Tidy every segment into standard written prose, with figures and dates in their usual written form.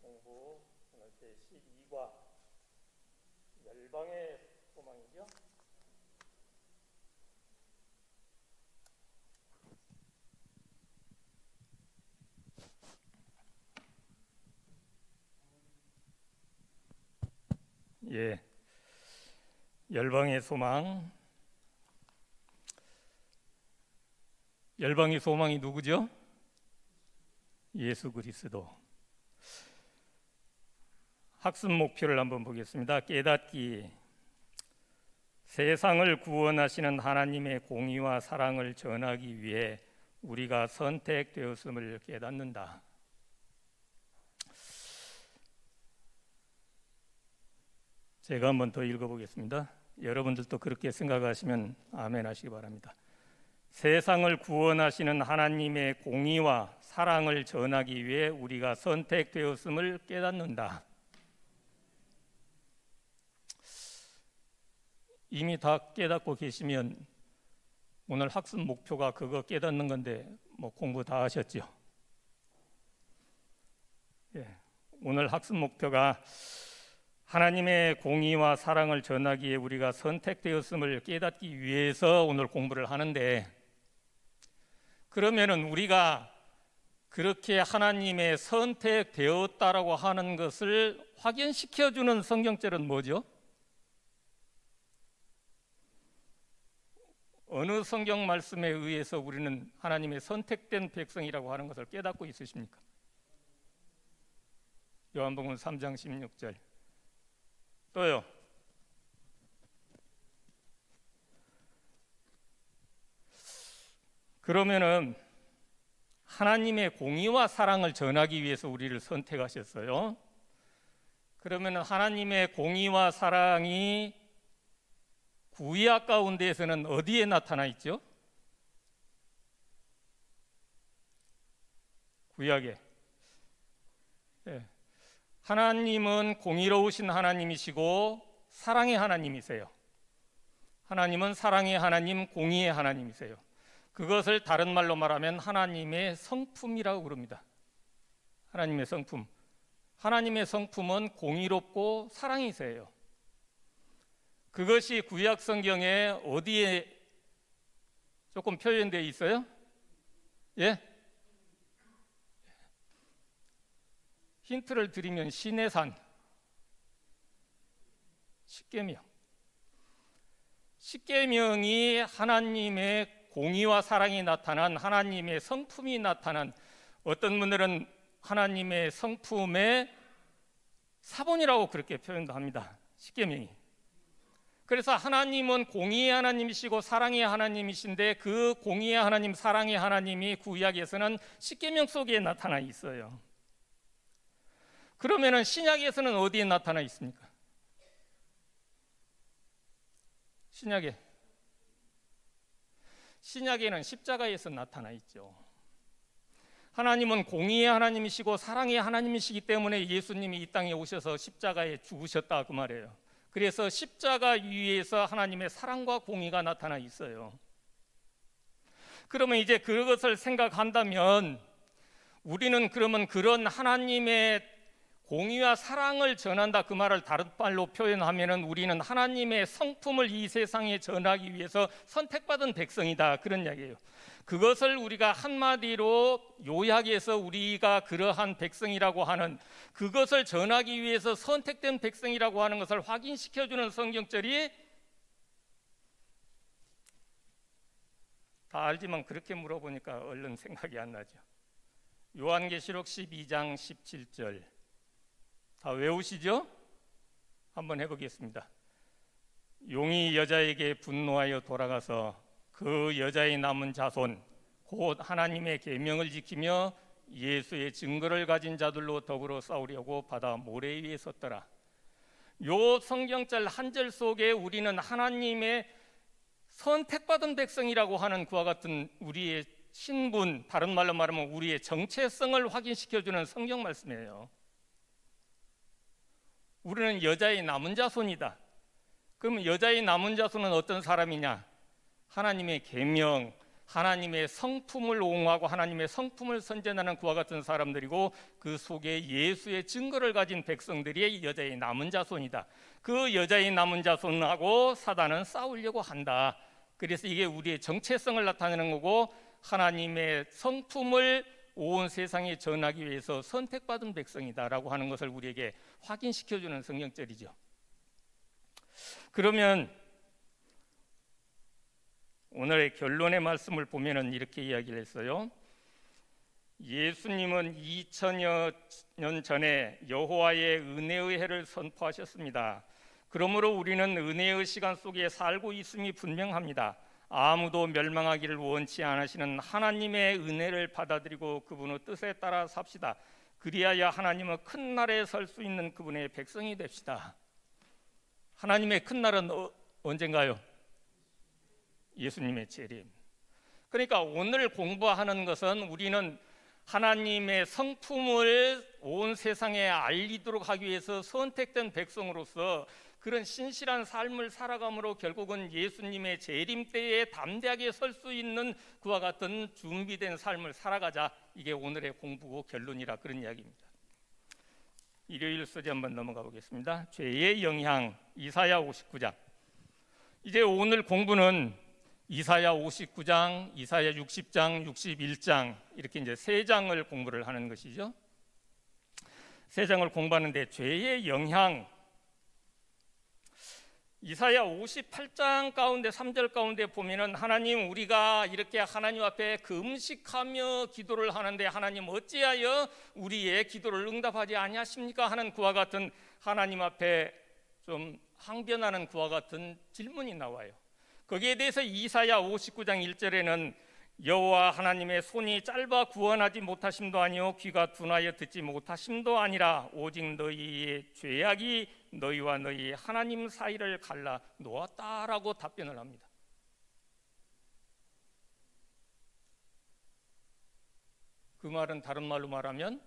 공부 오늘 제12과 열방의 소망이죠. 예, 열방의 소망. 열방의 소망이 누구죠? 예수 그리스도. 학습 목표를 한번 보겠습니다. 깨닫기. 세상을 구원하시는 하나님의 공의와 사랑을 전하기 위해 우리가 선택되었음을 깨닫는다. 제가 한번 더 읽어보겠습니다. 여러분들도 그렇게 생각하시면 아멘 하시기 바랍니다. 세상을 구원하시는 하나님의 공의와 사랑을 전하기 위해 우리가 선택되었음을 깨닫는다. 이미 다 깨닫고 계시면 오늘 학습 목표가 그거 깨닫는 건데 뭐 공부 다 하셨죠? 예, 오늘 학습 목표가 하나님의 공의와 사랑을 전하기에 우리가 선택되었음을 깨닫기 위해서 오늘 공부를 하는데, 그러면은 우리가 그렇게 하나님의 선택되었다라고 하는 것을 확인시켜주는 성경절은 뭐죠? 어느 성경 말씀에 의해서 우리는 하나님의 선택된 백성이라고 하는 것을 깨닫고 있으십니까? 요한복음 3장 16절. 또요. 그러면은 하나님의 공의와 사랑을 전하기 위해서 우리를 선택하셨어요. 그러면은 하나님의 공의와 사랑이 구약 가운데에서는 어디에 나타나 있죠? 구약에. 네. 하나님은 공의로우신 하나님이시고 사랑의 하나님이세요. 하나님은 사랑의 하나님, 공의의 하나님이세요. 그것을 다른 말로 말하면 하나님의 성품이라고 부릅니다. 하나님의 성품. 하나님의 성품은 공의롭고 사랑이세요. 그것이 구약 성경에 어디에 조금 표현되어 있어요? 예? 힌트를 드리면 시내산, 십계명. 십계명이 하나님의 공의와 사랑이 나타난, 하나님의 성품이 나타난, 어떤 분들은 하나님의 성품의 사본이라고 그렇게 표현도 합니다. 십계명이. 그래서 하나님은 공의의 하나님이시고 사랑의 하나님이신데, 그 공의의 하나님, 사랑의 하나님이 구약에서는 십계명 속에 나타나 있어요. 그러면은 신약에서는 어디에 나타나 있습니까? 신약에는 십자가에서 나타나 있죠. 하나님은 공의의 하나님이시고 사랑의 하나님이시기 때문에 예수님이 이 땅에 오셔서 십자가에 죽으셨다 그 말이에요. 그래서 십자가 위에서 하나님의 사랑과 공의가 나타나 있어요. 그러면 이제 그것을 생각한다면 우리는 그러면 그런 하나님의 공의와 사랑을 전한다, 그 말을 다른 말로 표현하면은 우리는 하나님의 성품을 이 세상에 전하기 위해서 선택받은 백성이다, 그런 이야기예요. 그것을 우리가 한마디로 요약해서 우리가 그러한 백성이라고 하는, 그것을 전하기 위해서 선택된 백성이라고 하는 것을 확인시켜주는 성경절이, 다 알지만 그렇게 물어보니까 얼른 생각이 안 나죠. 요한계시록 12장 17절. 다 외우시죠? 한번 해보겠습니다. 용이 여자에게 분노하여 돌아가서 그 여자의 남은 자손 곧 하나님의 계명을 지키며 예수의 증거를 가진 자들로 더불어 싸우려고 바다 모래 위에 섰더라. 요 성경절 한 절 속에 우리는 하나님의 선택받은 백성이라고 하는 그와 같은 우리의 신분, 다른 말로 말하면 우리의 정체성을 확인시켜주는 성경 말씀이에요. 우리는 여자의 남은 자손이다. 그러면 여자의 남은 자손은 어떤 사람이냐? 하나님의 계명, 하나님의 성품을 옹호하고 하나님의 성품을 선전하는 그와 같은 사람들이고, 그 속에 예수의 증거를 가진 백성들이 여자의 남은 자손이다. 그 여자의 남은 자손하고 사단은 싸우려고 한다. 그래서 이게 우리의 정체성을 나타내는 거고, 하나님의 성품을 온 세상에 전하기 위해서 선택받은 백성이다라고 하는 것을 우리에게 확인시켜주는 성경절이죠. 그러면 오늘의 결론의 말씀을 보면은 이렇게 이야기를 했어요. 예수님은 2000여 년 전에 여호와의 은혜의 해를 선포하셨습니다. 그러므로 우리는 은혜의 시간 속에 살고 있음이 분명합니다. 아무도 멸망하기를 원치 않으시는 하나님의 은혜를 받아들이고 그분의 뜻에 따라 삽시다. 그리하여 하나님의 큰 날에 설 수 있는 그분의 백성이 됩시다. 하나님의 큰 날은 언젠가요? 예수님의 재림. 그러니까 오늘 공부하는 것은 우리는 하나님의 성품을 온 세상에 알리도록 하기 위해서 선택된 백성으로서 그런 신실한 삶을 살아감으로 결국은 예수님의 재림 때에 담대하게 설 수 있는 그와 같은 준비된 삶을 살아가자. 이게 오늘의 공부고 결론이라 그런 이야기입니다. 일요일 소재 한번 넘어가 보겠습니다. 죄의 영향, 이사야 59장. 이제 오늘 공부는 이사야 59장, 이사야 60장, 61장 이렇게 이제 세 장을 공부를 하는 것이죠. 세 장을 공부하는데 죄의 영향, 이사야 58장 가운데 3절 가운데 보면은 하나님, 우리가 이렇게 하나님 앞에 금식하며 기도를 하는데 하나님 어찌하여 우리의 기도를 응답하지 아니하십니까 하는 그와 같은, 하나님 앞에 좀 항변하는 그와 같은 질문이 나와요. 거기에 대해서 이사야 59장 1절에는 여호와 하나님의 손이 짧아 구원하지 못하심도 아니요 귀가 둔하여 듣지 못하심도 아니라 오직 너희의 죄악이 너희와 너희 하나님 사이를 갈라 놓았다라고 답변을 합니다. 그 말은 다른 말로 말하면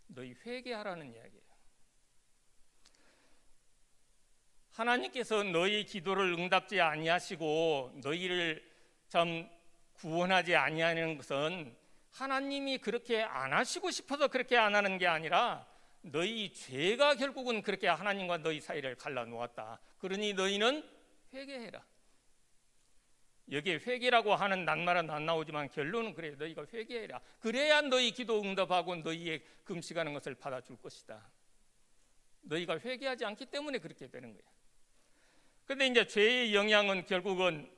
너희 회개하라는 이야기예요. 하나님께서 너희 기도를 응답지 아니하시고 너희를 참 구원하지 아니하는 것은 하나님이 그렇게 안 하시고 싶어서 그렇게 안 하는 게 아니라 너희 죄가 결국은 그렇게 하나님과 너희 사이를 갈라놓았다. 그러니 너희는 회개해라. 여기에 회개라고 하는 낱말은 안 나오지만 결론은 그래요. 너희가 회개해라. 그래야 너희 기도 응답하고 너희의 금식하는 것을 받아줄 것이다. 너희가 회개하지 않기 때문에 그렇게 되는 거야. 그런데 이제 죄의 영향은 결국은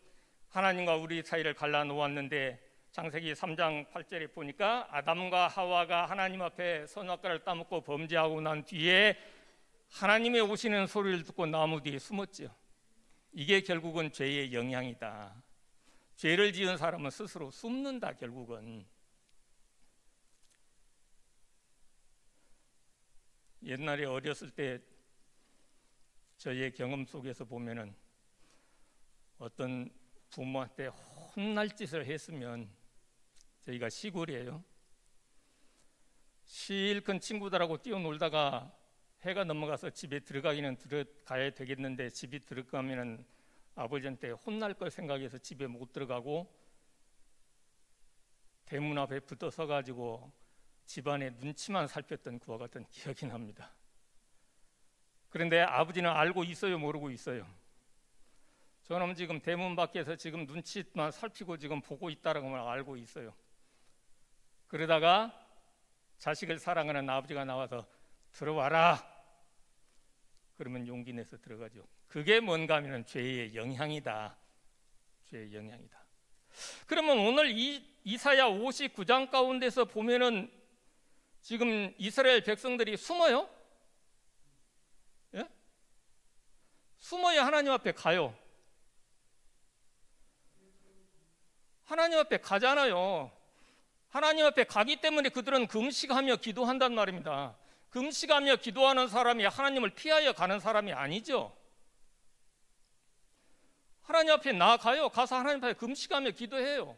하나님과 우리 사이를 갈라놓았는데, 창세기 3장 8절에 보니까 아담과 하와가 하나님 앞에 선악과를 따먹고 범죄하고 난 뒤에 하나님의 오시는 소리를 듣고 나무 뒤에 숨었죠. 이게 결국은 죄의 영향이다. 죄를 지은 사람은 스스로 숨는다. 결국은 옛날에 어렸을 때 저의 경험 속에서 보면은 어떤 부모한테 혼날 짓을 했으면, 저희가 시골이에요. 실컷 친구들하고 뛰어놀다가 해가 넘어가서 집에 들어가기는 들어가야 되겠는데 집에 들어가면은 아버지한테 혼날 걸 생각해서 집에 못 들어가고 대문 앞에 붙어 서가지고 집안의 눈치만 살폈던 그와 같은 기억이 납니다. 그런데 아버지는 알고 있어요, 모르고 있어요? 저는 지금 대문 밖에서 지금 눈치만 살피고 지금 보고 있다라고 알고 있어요. 그러다가 자식을 사랑하는 아버지가 나와서 들어와라 그러면 용기 내서 들어가죠. 그게 뭔가 하면 죄의 영향이다. 죄의 영향이다. 그러면 오늘 이사야 59장 가운데서 보면은 지금 이스라엘 백성들이 숨어요? 예? 숨어야 하나님 앞에 가요. 하나님 앞에 가잖아요. 하나님 앞에 가기 때문에 그들은 금식하며 기도한단 말입니다. 금식하며 기도하는 사람이 하나님을 피하여 가는 사람이 아니죠. 하나님 앞에 나가요. 가서 하나님 앞에 금식하며 기도해요.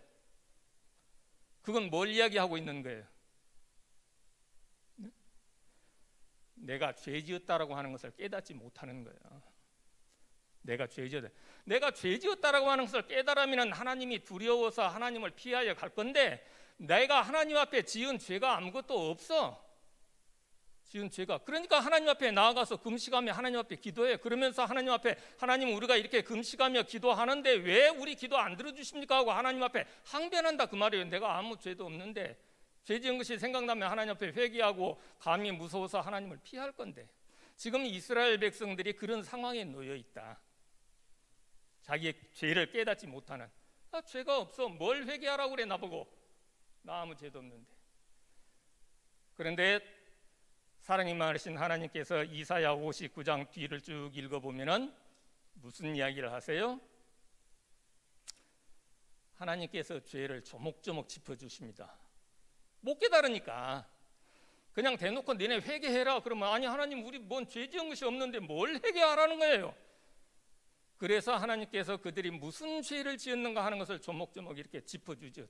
그건 뭘 이야기하고 있는 거예요? 내가 죄 지었다라고 하는 것을 깨닫지 못하는 거예요. 내가 죄 지었다라고 하는 것을 깨달으면 하나님이 두려워서 하나님을 피하여 갈 건데, 내가 하나님 앞에 지은 죄가 아무것도 없어. 지은 죄가. 그러니까 하나님 앞에 나아가서 금식하며 하나님 앞에 기도해. 그러면서 하나님 앞에, 하나님 우리가 이렇게 금식하며 기도하는데 왜 우리 기도 안 들어주십니까 하고 하나님 앞에 항변한다 그 말이에요. 내가 아무 죄도 없는데, 죄 지은 것이 생각나면 하나님 앞에 회개하고 감히 무서워서 하나님을 피할 건데, 지금 이스라엘 백성들이 그런 상황에 놓여 있다. 자기의 죄를 깨닫지 못하는. 나 죄가 없어, 뭘 회개하라고 그래 나보고, 나 아무 죄도 없는데. 그런데 사랑이 많으신 하나님께서 이사야 59장 뒤를 쭉 읽어보면은 무슨 이야기를 하세요? 하나님께서 죄를 조목조목 짚어주십니다. 못 깨달으니까 그냥 대놓고 너네 회개해라 그러면, 아니 하나님 우리 뭔 죄 지은 것이 없는데 뭘 회개하라는 거예요. 그래서 하나님께서 그들이 무슨 죄를 지었는가 하는 것을 조목조목 이렇게 짚어주죠.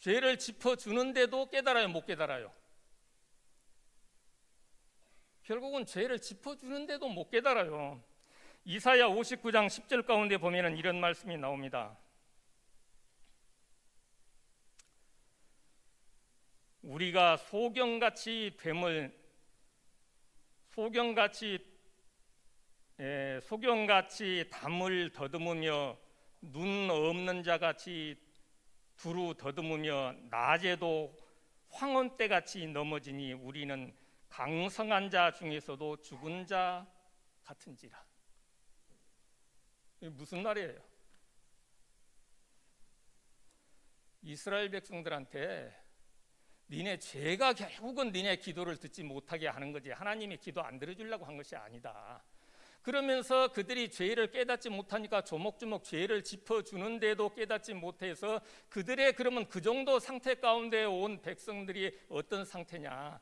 죄를 짚어주는데도 깨달아요, 못 깨달아요? 결국은 죄를 짚어주는데도 못 깨달아요. 이사야 59장 10절 가운데 보면은 이런 말씀이 나옵니다. 우리가 소경같이 담을 더듬으며 눈 없는 자같이 두루 더듬으며 낮에도 황혼때같이 넘어지니 우리는 강성한 자 중에서도 죽은 자 같은지라. 이게 무슨 말이에요? 이스라엘 백성들한테 니네 죄가 결국은 니네 기도를 듣지 못하게 하는 거지, 하나님이 기도 안 들어주려고 한 것이 아니다. 그러면서 그들이 죄를 깨닫지 못하니까 조목조목 죄를 짚어주는데도 깨닫지 못해서 그들의, 그러면 그 정도 상태 가운데 온 백성들이 어떤 상태냐,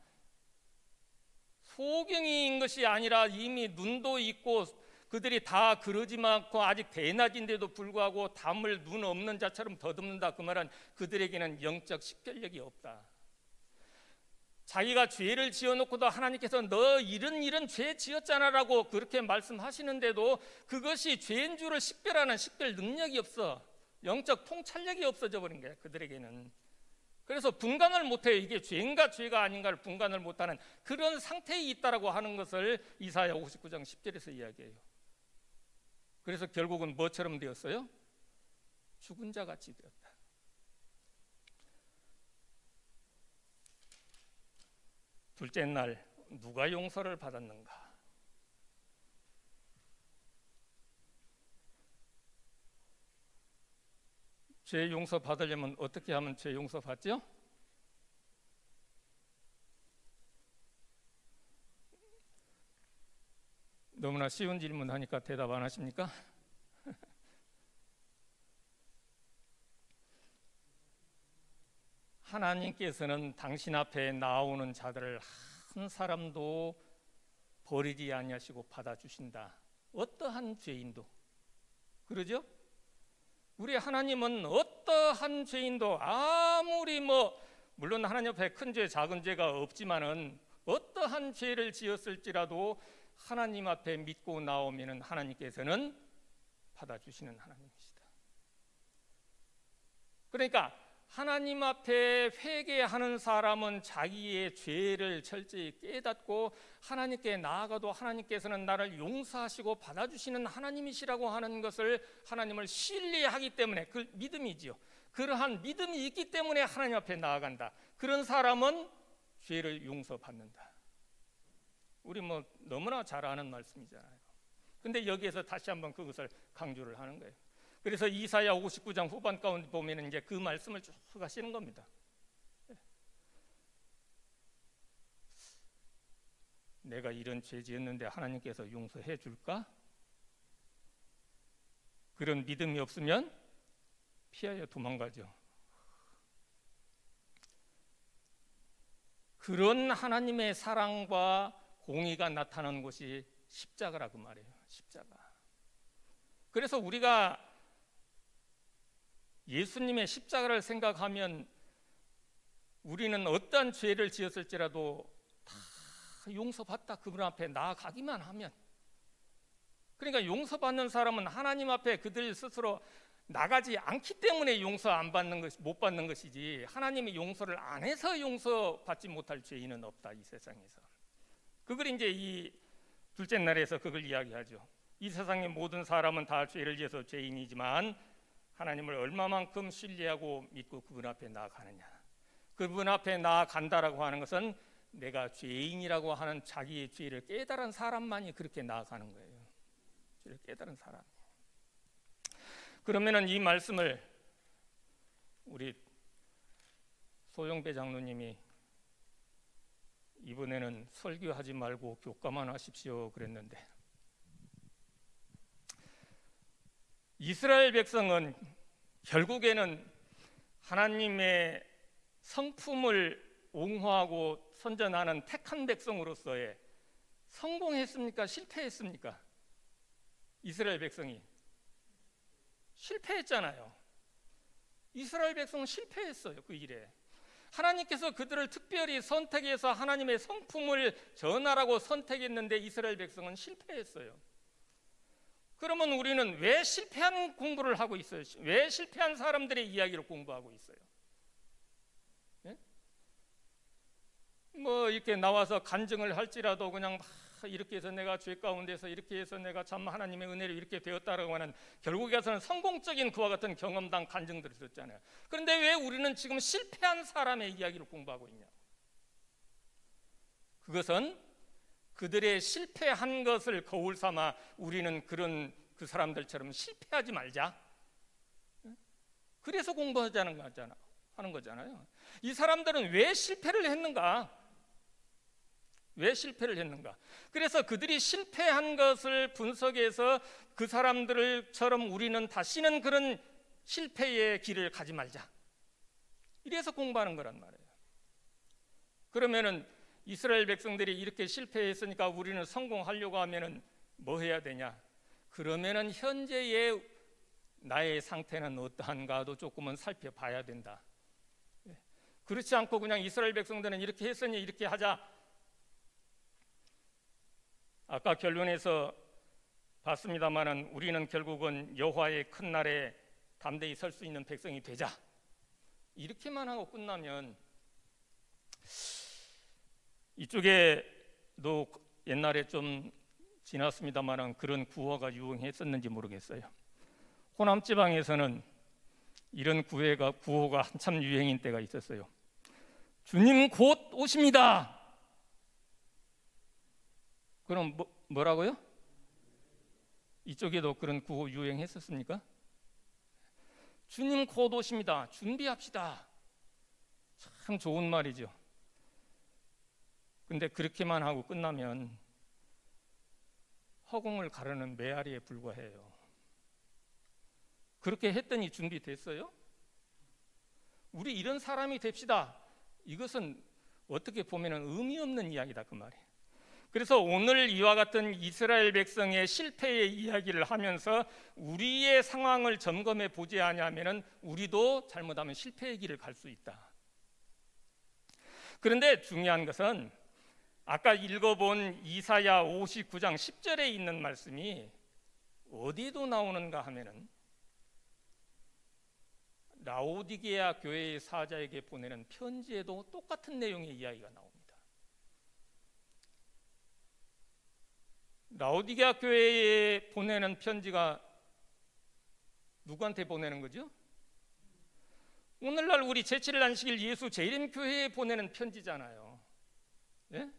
소경인 것이 아니라 이미 눈도 있고 그들이 다 그러지 않고 아직 대낮인데도 불구하고 담을 눈 없는 자처럼 더듬는다. 그 말은 그들에게는 영적 식별력이 없다. 자기가 죄를 지어놓고도 하나님께서 너 이런 죄 지었잖아라고 그렇게 말씀하시는데도 그것이 죄인 줄을 식별하는 식별 능력이 없어. 영적 통찰력이 없어져 버린 거예요, 그들에게는. 그래서 분간을 못해요. 이게 죄인가 죄가 아닌가를 분간을 못하는 그런 상태에 있다라고 하는 것을 이사야 59장 10절에서 이야기해요. 그래서 결국은 뭐처럼 되었어요? 죽은 자 같이 되었다. 둘째 날 누가 용서를 받았는가? 죄 용서 받으려면 어떻게 하면 죄 용서 받죠? 너무나 쉬운 질문 하니까 대답 안 하십니까? 하나님께서는 당신 앞에 나오는 자들을 한 사람도 버리지 아니하시고 받아주신다. 어떠한 죄인도. 그러죠? 우리 하나님은 어떠한 죄인도 아무리 물론 하나님 앞에 큰 죄, 작은 죄가 없지만은 어떠한 죄를 지었을지라도 하나님 앞에 믿고 나오면은 하나님께서는 받아주시는 하나님이시다. 그러니까 하나님 앞에 회개하는 사람은 자기의 죄를 철저히 깨닫고 하나님께 나아가도 하나님께서는 나를 용서하시고 받아주시는 하나님이시라고 하는 것을, 하나님을 신뢰하기 때문에, 그 믿음이지요. 그러한 믿음이 있기 때문에 하나님 앞에 나아간다. 그런 사람은 죄를 용서받는다. 우리 너무나 잘 아는 말씀이잖아요. 근데 여기에서 다시 한번 그것을 강조를 하는 거예요. 그래서 이사야 59장 후반 가운데 보면 이제 그 말씀을 쭉 하시는 겁니다. 내가 이런 죄 지었는데 하나님께서 용서해 줄까? 그런 믿음이 없으면 피하여 도망가죠. 그런 하나님의 사랑과 공의가 나타나는 곳이 십자가라고 말해요. 십자가. 그래서 우리가 예수님의 십자가를 생각하면 우리는 어떠한 죄를 지었을지라도 다 용서받다 그분 앞에 나아가기만 하면, 그러니까 용서받는 사람은 하나님 앞에 그들 스스로 나가지 않기 때문에 용서 안 받는 것이, 못 받는 것이지, 하나님이 용서를 안 해서 용서받지 못할 죄인은 없다 이 세상에서. 그걸 이제 이 둘째 날에서 그걸 이야기하죠. 이 세상의 모든 사람은 다 죄를 지어서 죄인이지만 하나님을 얼마만큼 신뢰하고 믿고 그분 앞에 나아가느냐. 그분 앞에 나아간다라고 하는 것은 내가 죄인이라고 하는 자기의 죄를 깨달은 사람만이 그렇게 나아가는 거예요. 죄를 깨달은 사람. 그러면은 이 말씀을 우리 소영배 장로님이 이번에는 설교하지 말고 교과만 하십시오 그랬는데, 이스라엘 백성은 결국에는 하나님의 성품을 옹호하고 선전하는 택한 백성으로서의 성공했습니까? 실패했습니까? 이스라엘 백성이 실패했잖아요. 이스라엘 백성은 실패했어요. 그 일에 하나님께서 그들을 특별히 선택해서 하나님의 성품을 전하라고 선택했는데 이스라엘 백성은 실패했어요. 그러면 우리는 왜 실패한 공부를 하고 있어요? 왜 실패한 사람들의 이야기를 공부하고 있어요? 예? 뭐 이렇게 나와서 간증을 할지라도 그냥 막 이렇게 해서 내가 죄 가운데서 이렇게 해서 내가 참 하나님의 은혜로 이렇게 되었다라고 하는, 결국에서는 성공적인 그와 같은 경험담 간증들을 듣잖아요. 그런데 왜 우리는 지금 실패한 사람의 이야기를 공부하고 있냐? 그것은 그들의 실패한 것을 거울 삼아 우리는 그 사람들처럼 실패하지 말자. 그래서 공부하자는 하는 거잖아요. 이 사람들은 왜 실패를 했는가? 왜 실패를 했는가? 그래서 그들이 실패한 것을 분석해서 그 사람들처럼 우리는 다시는 그런 실패의 길을 가지 말자. 이래서 공부하는 거란 말이에요. 그러면은 이스라엘 백성들이 이렇게 실패했으니까 우리는 성공하려고 하면은 뭐 해야 되냐? 그러면은 현재의 나의 상태는 어떠한가도 조금은 살펴봐야 된다. 그렇지 않고 그냥 이스라엘 백성들은 이렇게 했으니 이렇게 하자. 아까 결론에서 봤습니다마는 우리는 결국은 여호와의 큰 날에 담대히 설 수 있는 백성이 되자. 이렇게만 하고 끝나면, 이쪽에도 옛날에 좀 지났습니다마는 그런 구호가 유행했었는지 모르겠어요. 호남 지방에서는 이런 구호가 한참 유행인 때가 있었어요. 주님 곧 오십니다. 그럼 뭐라고요? 이쪽에도 그런 구호 유행했었습니까? 주님 곧 오십니다. 준비합시다. 참 좋은 말이죠. 근데 그렇게만 하고 끝나면 허공을 가르는 메아리에 불과해요. 그렇게 했더니 준비됐어요? 우리 이런 사람이 됩시다. 이것은 어떻게 보면 의미 없는 이야기다 그 말이에요. 그래서 오늘 이와 같은 이스라엘 백성의 실패의 이야기를 하면서 우리의 상황을 점검해 보지 않으면 우리도 잘못하면 실패의 길을 갈 수 있다. 그런데 중요한 것은 아까 읽어본 이사야 59장 10절에 있는 말씀이 어디도 나오는가 하면은 라오디게아 교회의 사자에게 보내는 편지에도 똑같은 내용의 이야기가 나옵니다. 라오디게아 교회에 보내는 편지가 누구한테 보내는 거죠? 오늘날 우리 제7일 안식일 예수 재림교회에 보내는 편지잖아요. 예?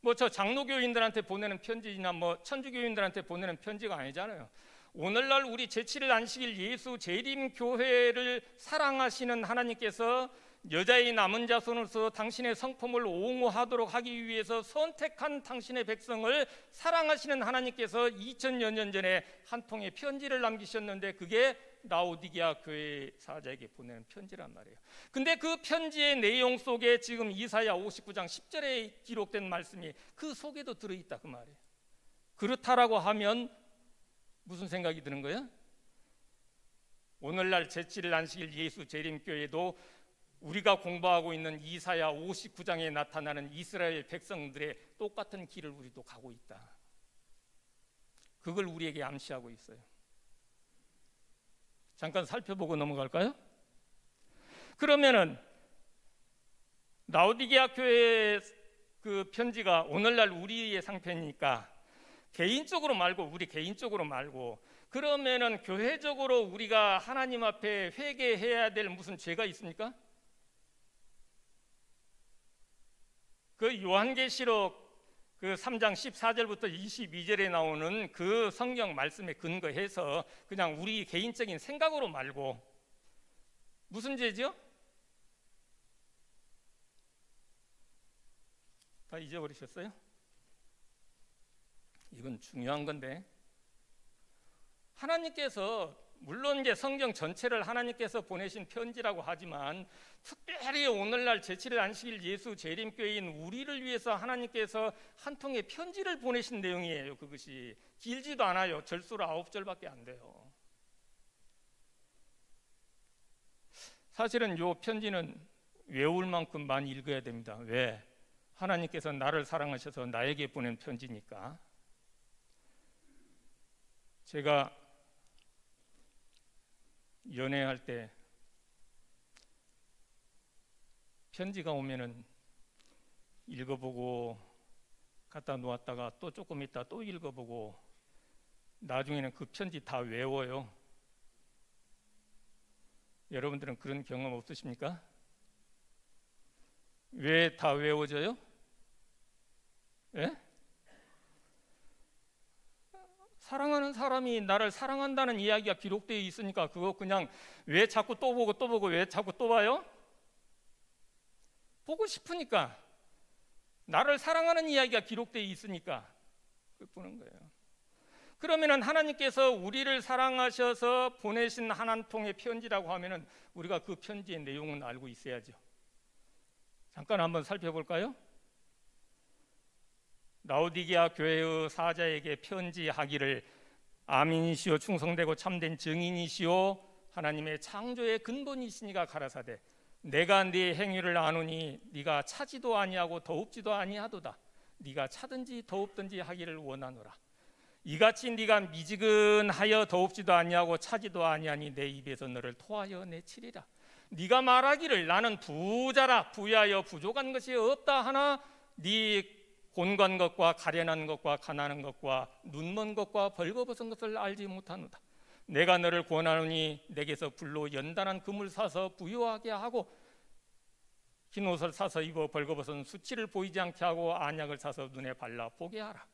뭐 저 장로교인들한테 보내는 편지나 뭐 천주교인들한테 보내는 편지가 아니잖아요. 오늘날 우리 제7일 안식일 예수 재림교회를 사랑하시는 하나님께서 여자의 남은 자손으로서 당신의 성품을 옹호하도록 하기 위해서 선택한 당신의 백성을 사랑하시는 하나님께서 2000여 년 전에 한 통의 편지를 남기셨는데 그게 라오디게아 교회 사자에게 보내는 편지란 말이에요. 근데 그 편지의 내용 속에 지금 이사야 59장 10절에 기록된 말씀이 그 속에도 들어있다 그 말이에요. 그렇다라고 하면 무슨 생각이 드는 거예요? 오늘날 제7일 안식일 예수 재림교회도 우리가 공부하고 있는 이사야 59장에 나타나는 이스라엘 백성들의 똑같은 길을 우리도 가고 있다. 그걸 우리에게 암시하고 있어요. 잠깐 살펴보고 넘어갈까요? 그러면은 라오디게아 교회의 그 편지가 오늘날 우리의 상태니까 우리 개인적으로 말고 그러면은 교회적으로 우리가 하나님 앞에 회개해야 될 무슨 죄가 있습니까? 그 요한계시록 그 3장 14절부터 22절에 나오는 그 성경 말씀에 근거해서 그냥 우리 개인적인 생각으로 말고 무슨 죄죠? 다 잊어버리셨어요? 이건 중요한 건데 하나님께서 물론 이제 성경 전체를 하나님께서 보내신 편지라고 하지만 특별히 오늘날 제7일 안식일 예수 재림교회인 우리를 위해서 하나님께서 한 통의 편지를 보내신 내용이에요. 그것이 길지도 않아요. 절수로 9절밖에 안 돼요. 사실은 이 편지는 외울 만큼 많이 읽어야 됩니다. 왜? 하나님께서 나를 사랑하셔서 나에게 보낸 편지니까. 제가 연애할 때 편지가 오면은 읽어보고 갖다 놓았다가 또 조금 있다 또 읽어보고 나중에는 그 편지 다 외워요. 여러분들은 그런 경험 없으십니까? 왜 다 외워져요? 예? 사랑하는 사람이 나를 사랑한다는 이야기가 기록되어 있으니까 그거 그냥 왜 자꾸 또 보고 왜 자꾸 또 봐요? 보고 싶으니까. 나를 사랑하는 이야기가 기록되어 있으니까 보는 거예요. 그러면은 하나님께서 우리를 사랑하셔서 보내신 한 통의 편지라고 하면은 우리가 그 편지의 내용은 알고 있어야죠. 잠깐 한번 살펴볼까요? 라오디게아 교회의 사자에게 편지하기를 아민이시오 충성되고 참된 증인이시오 하나님의 창조의 근본이시니가 가라사대 내가 네 행위를 아노니 네가 차지도 아니하고 더웁지도 아니하도다 네가 차든지 더웁든지 하기를 원하노라 이같이 네가 미지근하여 더웁지도 아니하고 차지도 아니하니 내 입에서 너를 토하여 내치리라 네가 말하기를 나는 부자라 부유하여 부족한 것이 없다 하나 네 곤고한 것과 가련한 것과 가난한 것과 눈먼 것과 벌거벗은 것을 알지 못하노다 내가 너를 권하노니 내게서 불로 연단한 금을 사서 부유하게 하고 흰 옷을 사서 입어 벌거벗은 수치를 보이지 않게 하고 안약을 사서 눈에 발라 보게 하라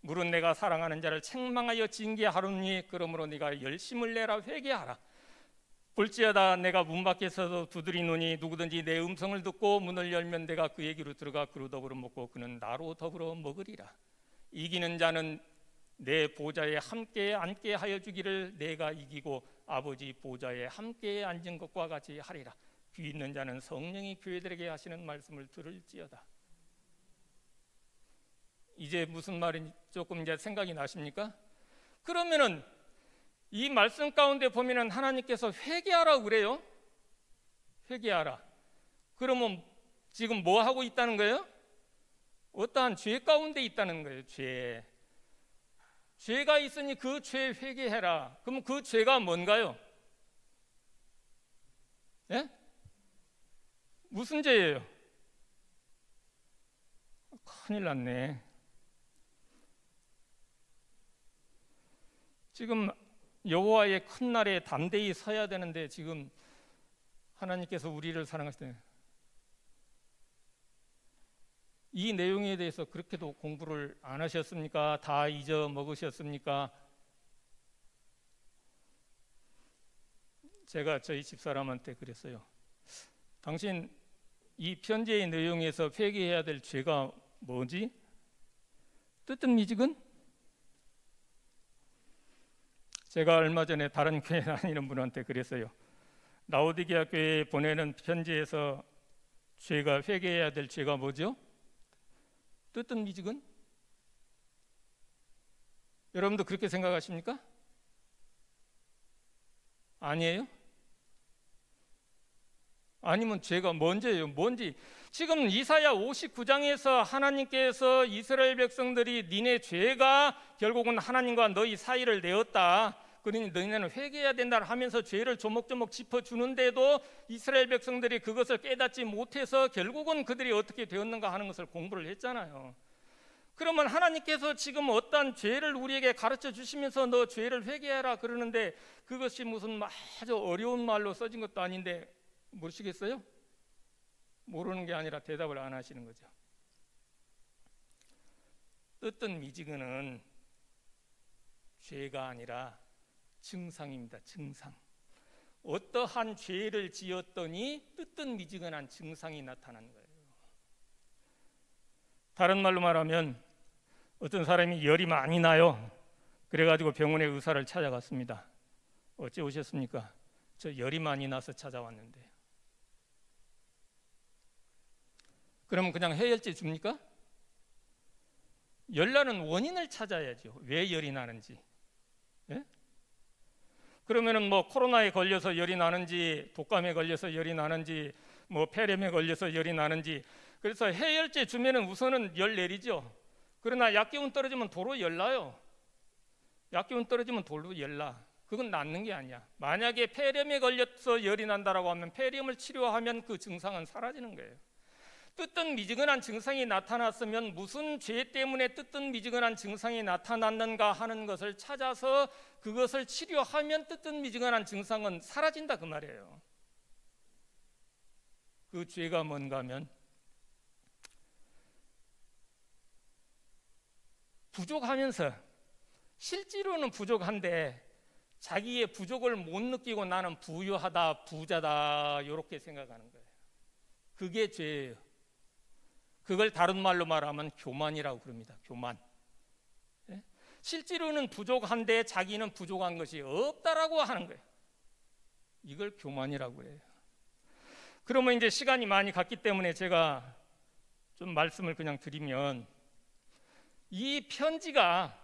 물은 내가 사랑하는 자를 책망하여 징계하노니 그러므로 네가 열심을 내라 회개하라 볼지어다 내가 문 밖에서도 두드리노니 누구든지 내 음성을 듣고 문을 열면 내가 그에게로 들어가 그로 더불어 먹고 그는 나로 더불어 먹으리라 이기는 자는 내 보좌에 함께 앉게 하여 주기를 내가 이기고 아버지 보좌에 함께 앉은 것과 같이 하리라 귀 있는 자는 성령이 교회들에게 하시는 말씀을 들을지어다 이제 무슨 말인지 조금 이제 생각이 나십니까? 그러면은 이 말씀 가운데 보면은 하나님께서 회개하라고 그래요. 회개하라. 그러면 지금 뭐 하고 있다는 거예요? 어떠한 죄 가운데 있다는 거예요. 죄가 있으니 그 죄 회개해라. 그럼 그 죄가 뭔가요? 예? 무슨 죄예요? 큰일 났네. 지금 여호와의 큰 날에 담대히 서야 되는데 지금 하나님께서 우리를 사랑하시는 이 내용에 대해서 그렇게도 공부를 안 하셨습니까? 다 잊어먹으셨습니까? 제가 저희 집사람한테 그랬어요. 당신 이 편지의 내용에서 회개해야 될 죄가 뭐지? 뜨뜻미지근? 제가 얼마 전에 다른 교회 다니는 분한테 그랬어요. 라오디게아 교회에 보내는 편지에서 죄가 회개해야 될 죄가 뭐죠? 뜨뜻미지근? 여러분도 그렇게 생각하십니까? 아니에요? 아니면 죄가 뭔지예요? 뭔지. 지금 이사야 59장에서 하나님께서 이스라엘 백성들이 니네 죄가 결국은 하나님과 너희 사이를 내었다, 그러니 너희는 회개해야 된다 하면서 죄를 조목조목 짚어주는데도 이스라엘 백성들이 그것을 깨닫지 못해서 결국은 그들이 어떻게 되었는가 하는 것을 공부를 했잖아요. 그러면 하나님께서 지금 어떤 죄를 우리에게 가르쳐 주시면서 너 죄를 회개하라 그러는데 그것이 무슨 아주 어려운 말로 써진 것도 아닌데 모르시겠어요? 모르는 게 아니라 대답을 안 하시는 거죠. 뜨뜻 미지근은 죄가 아니라 증상입니다. 증상. 어떠한 죄를 지었더니 뜨뜻 미지근한 증상이 나타나는 거예요. 다른 말로 말하면 어떤 사람이 열이 많이 나요. 그래가지고 병원에 의사를 찾아갔습니다. 어째 오셨습니까? 저 열이 많이 나서 찾아왔는데. 그럼 그냥 해열제 줍니까? 열나는 원인을 찾아야죠. 왜 열이 나는지. 예? 그러면은 뭐 코로나에 걸려서 열이 나는지, 독감에 걸려서 열이 나는지, 뭐 폐렴에 걸려서 열이 나는지. 그래서 해열제 주면은 우선은 열 내리죠. 그러나 약기운 떨어지면 도로 열나요. 약기운 떨어지면 도로 열나. 그건 낫는 게 아니야. 만약에 폐렴에 걸려서 열이 난다라고 하면 폐렴을 치료하면 그 증상은 사라지는 거예요. 뜨뜻 미지근한 증상이 나타났으면 무슨 죄 때문에 뜨뜻 미지근한 증상이 나타났는가 하는 것을 찾아서 그것을 치료하면 뜨뜻 미지근한 증상은 사라진다 그 말이에요. 그 죄가 뭔가 하면 부족하면서 실제로는 부족한데 자기의 부족을 못 느끼고 나는 부유하다, 부자다 이렇게 생각하는 거예요. 그게 죄예요. 그걸 다른 말로 말하면 교만이라고 그럽니다. 교만. 예? 실제로는 부족한데 자기는 부족한 것이 없다라고 하는 거예요. 이걸 교만이라고 해요. 그러면 이제 시간이 많이 갔기 때문에 제가 좀 말씀을 그냥 드리면, 이 편지가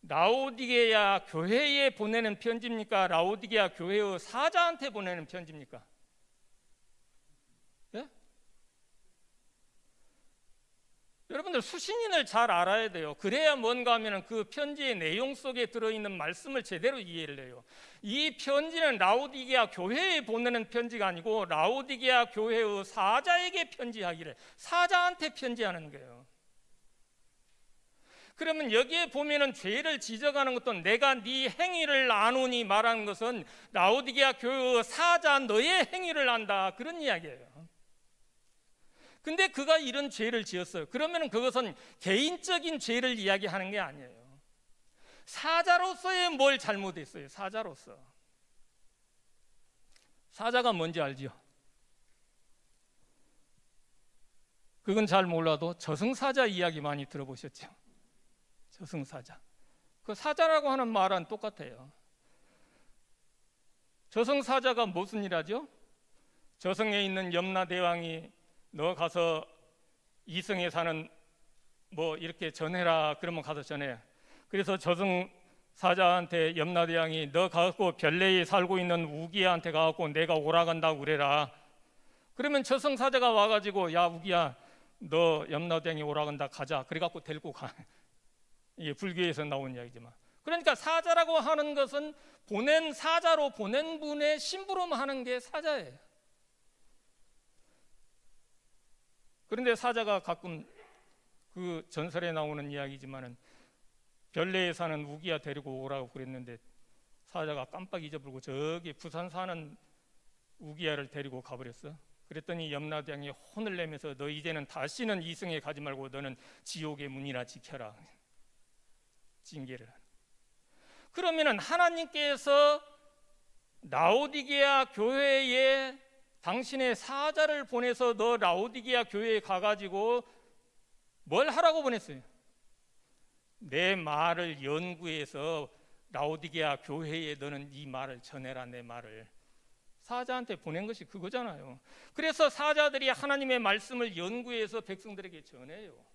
라오디게아 교회에 보내는 편지입니까? 라오디게아 교회의 사자한테 보내는 편지입니까? 예? 여러분들 수신인을 잘 알아야 돼요. 그래야 뭔가 하면 그 편지의 내용 속에 들어있는 말씀을 제대로 이해를 해요. 이 편지는 라오디게아 교회에 보내는 편지가 아니고 라오디게아 교회의 사자에게 편지하기를, 사자한테 편지하는 거예요. 그러면 여기에 보면은 죄를 지적하는 것도 내가 네 행위를 아노니 말하는 것은 라오디게아 교회의 사자 너의 행위를 안다 그런 이야기예요. 근데 그가 이런 죄를 지었어요. 그러면 그것은 개인적인 죄를 이야기하는 게 아니에요. 사자로서의 뭘 잘못했어요. 사자로서. 사자가 뭔지 알죠? 그건 잘 몰라도 저승사자 이야기 많이 들어보셨죠? 저승사자. 그 사자라고 하는 말은 똑같아요. 저승사자가 무슨 일 하죠? 저승에 있는 염라대왕이 너 가서 이승에 사는 뭐 이렇게 전해라 그러면 가서 전해. 그래서 저승사자한테 염라대왕이 너 가고 별내에 살고 있는 우기야한테 가고 내가 오라간다고 그래라. 그러면 저승사자가 와가지고 야 우기야 너 염라대왕이 오라간다 가자. 그래갖고 데리고 가. 이게 불교에서 나온 이야기지만, 그러니까 사자라고 하는 것은 보낸 사자로 보낸 분의 심부름하는 게 사자예요. 그런데 사자가 가끔 그 전설에 나오는 이야기지만은 별내에 사는 우기야 데리고 오라고 그랬는데 사자가 깜빡 잊어버리고 저기 부산 사는 우기야를 데리고 가버렸어. 그랬더니 염라대왕이 혼을 내면서 너 이제는 다시는 이승에 가지 말고 너는 지옥의 문이나 지켜라. 징계를. 그러면은 하나님께서 라오디게아 교회에 당신의 사자를 보내서 너 라오디게아 교회에 가가지고 뭘 하라고 보냈어요? 내 말을 연구해서 라오디게아 교회에 너는 이 말을 전해라. 내 말을. 사자한테 보낸 것이 그거잖아요. 그래서 사자들이 하나님의 말씀을 연구해서 백성들에게 전해요.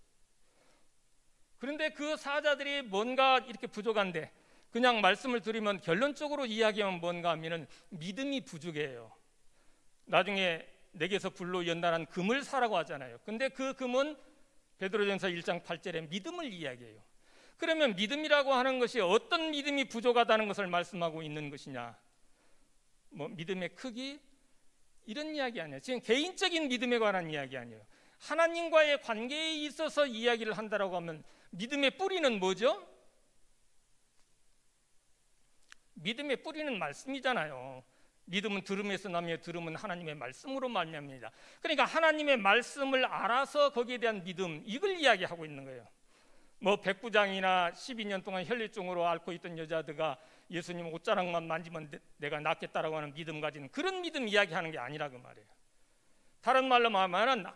그런데 그 사자들이 뭔가 이렇게 부족한데 그냥 말씀을 드리면 결론적으로 이야기하면 뭔가 하면은 믿음이 부족해요. 나중에 내게서 불로 연단한 금을 사라고 하잖아요. 근데 그 금은 베드로전서 1장 8절에 믿음을 이야기해요. 그러면 믿음이라고 하는 것이 어떤 믿음이 부족하다는 것을 말씀하고 있는 것이냐? 뭐 믿음의 크기 이런 이야기 아니에요. 지금 개인적인 믿음에 관한 이야기 아니에요. 하나님과의 관계에 있어서 이야기를 한다라고 하면 믿음의 뿌리는 뭐죠? 믿음의 뿌리는 말씀이잖아요. 믿음은 들음에서 나며 들음은 하나님의 말씀으로 말미암습니다. 그러니까 하나님의 말씀을 알아서 거기에 대한 믿음, 이걸 이야기하고 있는 거예요. 뭐 백부장이나 12년 동안 혈류증으로 앓고 있던 여자들과 예수님 옷자락만 만지면 내가 낫겠다라고 하는 믿음 가지는 그런 믿음 이야기하는 게 아니라 그 말이에요. 다른 말로 말하면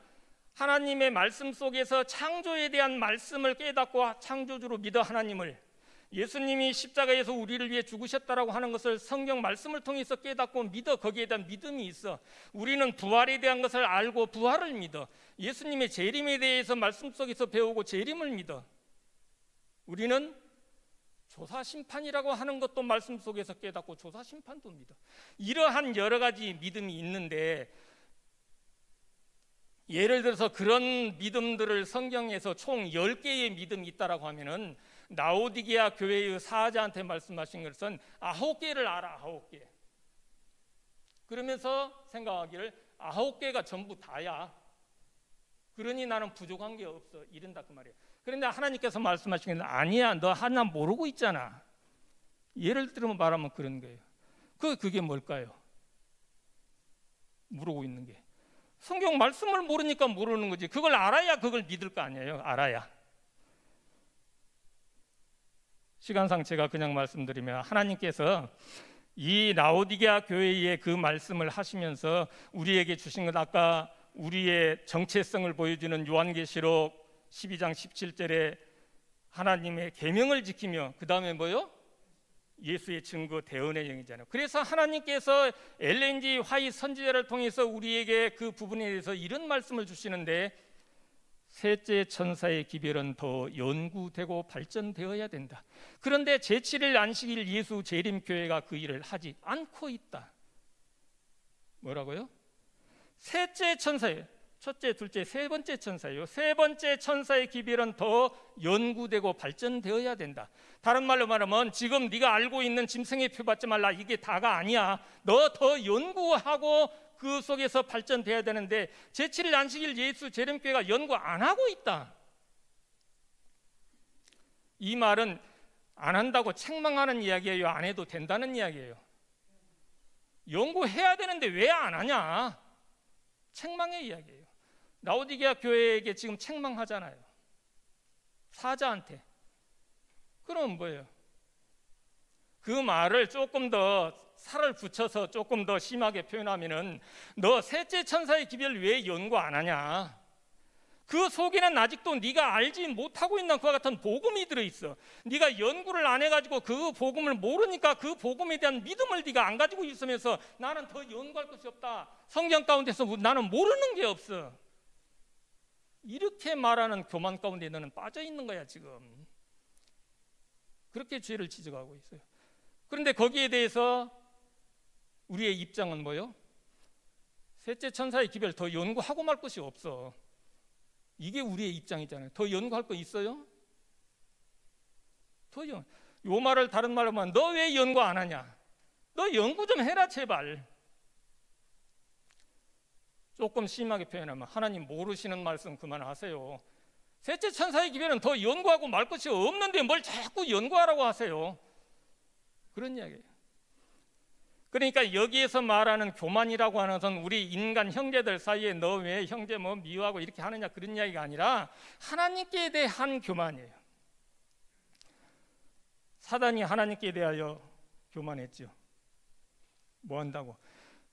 하나님의 말씀 속에서 창조에 대한 말씀을 깨닫고 창조주로 믿어 하나님을, 예수님이 십자가에서 우리를 위해 죽으셨다라고 하는 것을 성경 말씀을 통해서 깨닫고 믿어 거기에 대한 믿음이 있어. 우리는 부활에 대한 것을 알고 부활을 믿어. 예수님의 재림에 대해서 말씀 속에서 배우고 재림을 믿어. 우리는 조사심판이라고 하는 것도 말씀 속에서 깨닫고 조사심판도 믿어. 이러한 여러 가지 믿음이 있는데, 예를 들어서 그런 믿음들을 성경에서 총 10개의 믿음이 있다라고 하면은 라오디게아 교회의 사자한테 말씀하신 것은 9개를 알아. 9개. 그러면서 생각하기를 9개가 전부 다야. 그러니 나는 부족한 게 없어. 이른다 그 말이에요. 그런데 하나님께서 말씀하시는 게 아니야. 너 하나 모르고 있잖아. 예를 들면 말하면 그런 거예요. 그게 뭘까요? 모르고 있는 게. 성경 말씀을 모르니까 모르는 거지. 그걸 알아야 그걸 믿을 거 아니에요. 알아야. 시간상 제가 그냥 말씀드리면 하나님께서 이 라오디게아 교회에 그 말씀을 하시면서 우리에게 주신 것, 아까 우리의 정체성을 보여주는 요한계시록 12장 17절에 하나님의 계명을 지키며, 그 다음에 뭐요? 예수의 증거 대언의 영이잖아요. 그래서 하나님께서 엘렌 G 화이트 선지자를 통해서 우리에게 그 부분에 대해서 이런 말씀을 주시는데, 셋째 천사의 기별은 더 연구되고 발전되어야 된다. 그런데 제7일 안식일 예수 재림교회가 그 일을 하지 않고 있다. 뭐라고요? 셋째 천사예요. 첫째, 둘째, 세 번째 천사예요. 세 번째 천사의 기별은 더 연구되고 발전되어야 된다. 다른 말로 말하면 지금 네가 알고 있는 짐승의 표 받지 말라, 이게 다가 아니야. 너 더 연구하고 그 속에서 발전돼야 되는데, 제7일 안식일 예수 재림교회가 연구 안 하고 있다. 이 말은 안 한다고 책망하는 이야기예요? 안 해도 된다는 이야기예요? 연구해야 되는데 왜 안 하냐? 책망의 이야기예요. 라오디게아 교회에게 지금 책망하잖아요. 사자한테. 그럼 뭐예요? 그 말을 조금 더 살을 붙여서 조금 더 심하게 표현하면은, 너 셋째 천사의 기별 왜 연구 안 하냐? 그 속에는 아직도 네가 알지 못하고 있는 그와 같은 복음이 들어있어. 네가 연구를 안 해가지고 그 복음을 모르니까 그 복음에 대한 믿음을 네가 안 가지고 있으면서 나는 더 연구할 것이 없다. 성경 가운데서 나는 모르는 게 없어. 이렇게 말하는 교만 가운데 너는 빠져 있는 거야 지금. 그렇게 죄를 지적하고 있어요. 그런데 거기에 대해서 우리의 입장은 뭐요? 셋째 천사의 기별 더 연구하고 말 것이 없어. 이게 우리의 입장이잖아요. 더 연구할 거 있어요? 요 말을 다른 말로 하면 너 왜 연구 안 하냐? 너 연구 좀 해라 제발. 조금 심하게 표현하면 하나님 모르시는 말씀 그만하세요. 셋째 천사의 기별은 더 연구하고 말 것이 없는데 뭘 자꾸 연구하라고 하세요. 그런 이야기예요. 그러니까 여기에서 말하는 교만이라고 하는 것은 우리 인간 형제들 사이에 너 왜 형제 뭐 미워하고 이렇게 하느냐 그런 이야기가 아니라 하나님께 대한 교만이에요. 사단이 하나님께 대하여 교만했죠. 뭐 한다고?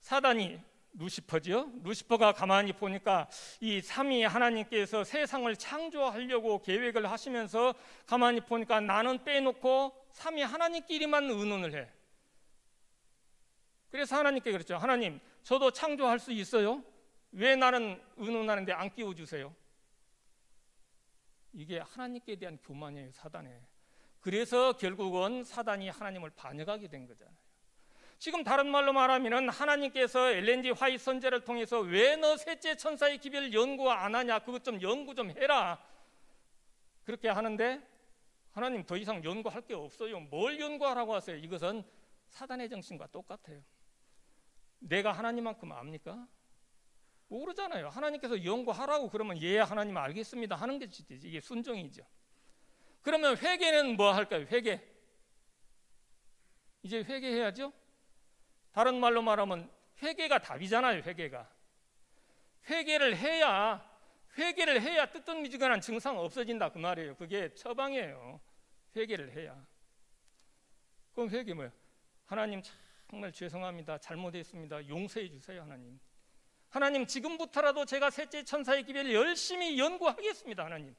사단이 루시퍼죠. 루시퍼가 가만히 보니까 이 삼위 하나님께서 세상을 창조하려고 계획을 하시면서 가만히 보니까 나는 빼놓고 삼위 하나님끼리만 의논을 해. 그래서 하나님께 그랬죠. 하나님, 저도 창조할 수 있어요? 왜 나는 의논하는데 안 끼워주세요? 이게 하나님께 대한 교만이에요, 사단에. 그래서 결국은 사단이 하나님을 반역하게 된 거잖아요. 지금 다른 말로 말하면 하나님께서 엘렌 G 화이트 선지자를 통해서 왜 너 셋째 천사의 기별을 연구 안 하냐, 그것 좀 연구 좀 해라, 그렇게 하는데 하나님 더 이상 연구할 게 없어요. 뭘 연구하라고 하세요? 이것은 사단의 정신과 똑같아요. 내가 하나님만큼 압니까? 모르잖아요. 하나님께서 연구하라고 그러면 예 하나님 알겠습니다 하는 게 이게 순종이죠. 그러면 회개는 뭐 할까요? 회개. 이제 회개해야죠. 다른 말로 말하면 회개가 답이잖아요. 회개를 해야 뜨뜻미지근한 증상 없어진다 그 말이에요. 그게 처방이에요. 회개를 해야. 그럼 회개 뭐예요? 하나님 정말 죄송합니다. 잘못했습니다. 용서해 주세요. 하나님 지금부터라도 제가 셋째 천사의 기별을 열심히 연구하겠습니다. 하나님.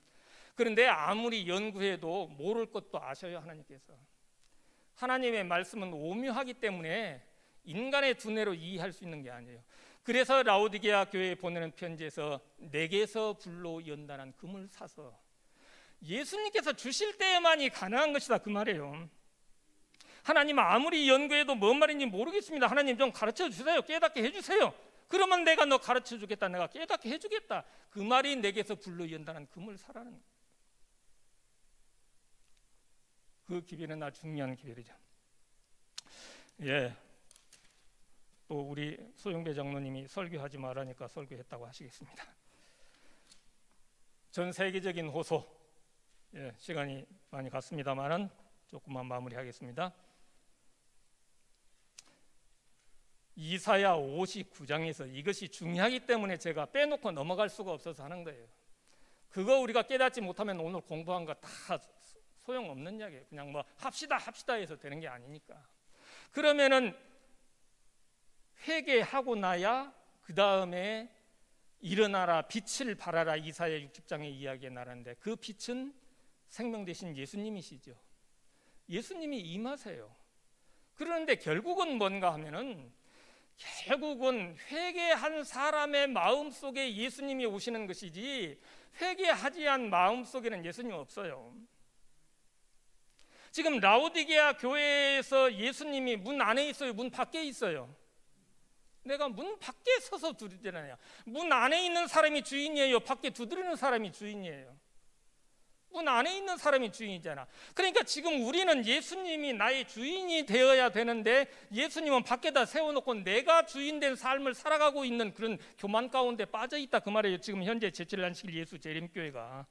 그런데 아무리 연구해도 모를 것도 아셔요. 하나님께서. 하나님의 말씀은 오묘하기 때문에 인간의 두뇌로 이해할 수 있는 게 아니에요. 그래서 라오디게아 교회에 보내는 편지에서 내게서 불로 연단한 금을 사서 예수님께서 주실 때에만이 가능한 것이다 그 말이에요. 하나님 아무리 연구해도 뭔 말인지 모르겠습니다. 하나님 좀 가르쳐 주세요. 깨닫게 해주세요. 그러면 내가 너 가르쳐 주겠다. 내가 깨닫게 해주겠다. 그 말이 내게서 불로 연단한 금을 사라는 거예요. 그 기별은 아주 중요한 기별이죠. 예. 또 우리 소영배 장로님이 설교하지 말라니까 설교했다고 하시겠습니다. 전 세계적인 호소, 예, 시간이 많이 갔습니다만은 조금만 마무리하겠습니다. 이사야 59장에서 이것이 중요하기 때문에 제가 빼놓고 넘어갈 수가 없어서 하는 거예요. 그거 우리가 깨닫지 못하면 오늘 공부한 거 다 소용없는 이야기예요. 그냥 뭐 합시다 해서 되는 게 아니니까. 그러면은 회개하고 나야 그 다음에 일어나라 빛을 발하라 이사야 60장의 이야기에 나라는데 그 빛은 생명 되신 예수님이시죠. 예수님이 임하세요. 그런데 결국은 뭔가 하면은 결국은 회개한 사람의 마음속에 예수님이 오시는 것이지 회개하지 않은 마음속에는 예수님 없어요. 지금 라오디게아 교회에서 예수님이 문 안에 있어요? 문 밖에 있어요? 내가 문 밖에 서서 두드리잖아요. 문 안에 있는 사람이 주인이에요? 밖에 두드리는 사람이 주인이에요? 문 안에 있는 사람이 주인이잖아. 그러니까 지금 우리는 예수님이 나의 주인이 되어야 되는데 예수님은 밖에다 세워놓고 내가 주인된 삶을 살아가고 있는 그런 교만 가운데 빠져있다 그 말이에요. 지금 현재 제칠란실 예수 재림교회가.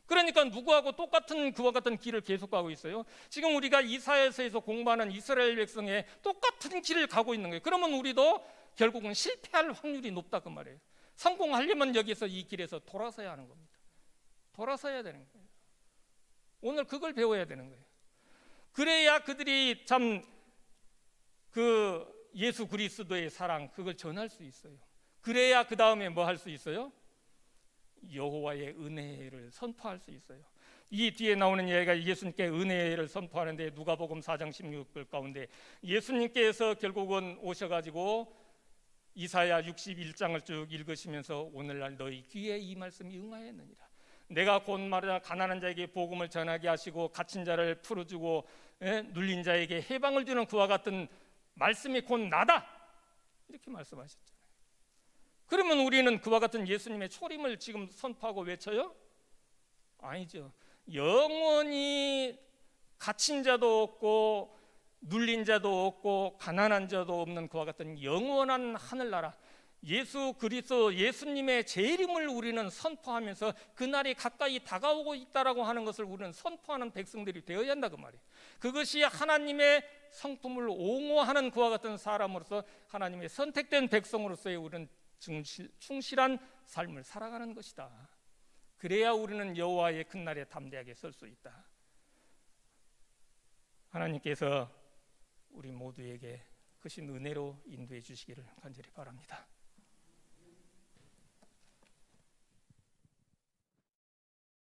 그러니까 누구하고 똑같은 그와 같은 길을 계속 가고 있어요. 지금 우리가 이사야서에서 공부하는 이스라엘 백성의 똑같은 길을 가고 있는 거예요. 그러면 우리도 결국은 실패할 확률이 높다 그 말이에요. 성공하려면 여기서 이 길에서 돌아서야 하는 겁니다. 돌아서야 되는 거예요. 오늘 그걸 배워야 되는 거예요. 그래야 그들이 참 그 예수 그리스도의 사랑 그걸 전할 수 있어요. 그래야 그 다음에 뭐 할 수 있어요? 여호와의 은혜를 선포할 수 있어요. 이 뒤에 나오는 이야기가 예수님께 은혜를 선포하는데 누가복음 4장 16절 가운데 예수님께서 결국은 오셔가지고 이사야 61장을 쭉 읽으시면서 오늘날 너희 귀에 이 말씀이 응하였느니라. 내가 곧 말하자 가난한 자에게 복음을 전하게 하시고 갇힌 자를 풀어주고 눌린 자에게 해방을 주는 그와 같은 말씀이 곧 나다 이렇게 말씀하셨잖아요. 그러면 우리는 그와 같은 예수님의 초림을 지금 선포하고 외쳐요? 아니죠. 영원히 갇힌 자도 없고 눌린 자도 없고 가난한 자도 없는 그와 같은 영원한 하늘나라 예수 그리스도 예수님의 재림을 우리는 선포하면서 그날이 가까이 다가오고 있다라고 하는 것을 우리는 선포하는 백성들이 되어야 한다 그 말이에요. 그것이 하나님의 성품을 옹호하는 그와 같은 사람으로서 하나님의 선택된 백성으로서의 우리는 충실한 삶을 살아가는 것이다. 그래야 우리는 여호와의 큰 날에 담대하게 설 수 있다. 하나님께서 우리 모두에게 크신 은혜로 인도해 주시기를 간절히 바랍니다.